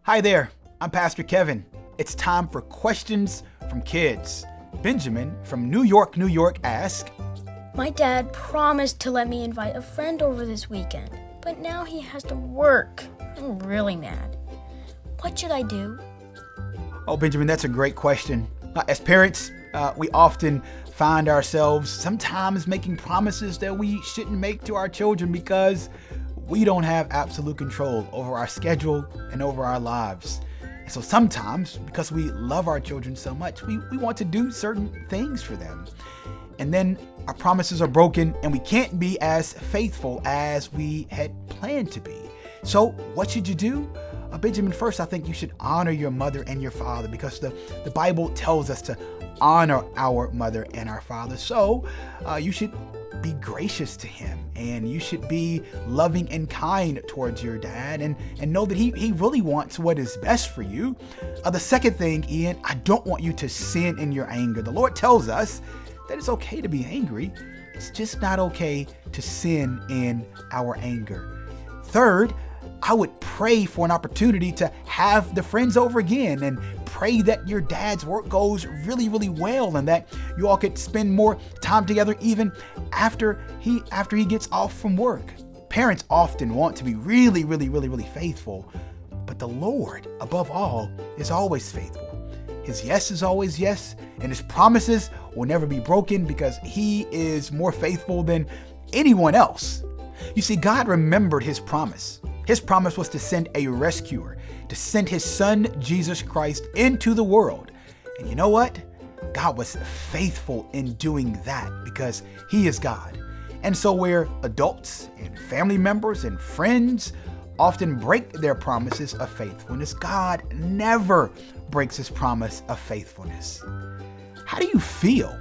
Hi there, I'm Pastor Kevin. It's time for Questions from Kids. Benjamin from New York, New York asks, My dad promised to let me invite a friend over this weekend, but now he has to work. I'm really mad. What should I do? Oh, Benjamin, that's a great question. As parents, we often find ourselves sometimes making promises that we shouldn't make to our children because we don't have absolute control over our schedule and over our lives. And so sometimes, because we love our children so much, we want to do certain things for them. And then our promises are broken and we can't be as faithful as we had planned to be. So what should you do? Benjamin, first, I think you should honor your mother and your father because the Bible tells us to honor our mother and our father. So you should be gracious to him and you should be loving and kind towards your dad and know that he really wants what is best for you. The second thing, Ian, I don't want you to sin in your anger. The Lord tells us that it's okay to be angry. It's just not okay to sin in our anger. Third, I would pray for an opportunity to have the friends over again and pray that your dad's work goes really, really well and that you all could spend more time together even after he gets off from work. Parents often want to be really, really, really, really faithful, but the Lord, above all, is always faithful. His yes is always yes, and his promises will never be broken because he is more faithful than anyone else. You see, God remembered his promise. His promise was to send a rescuer, to send his son, Jesus Christ, into the world. And you know what? God was faithful in doing that because he is God. And so where adults and family members and friends often break their promises of faithfulness, God never breaks his promise of faithfulness. How do you feel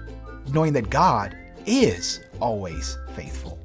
knowing that God is always faithful?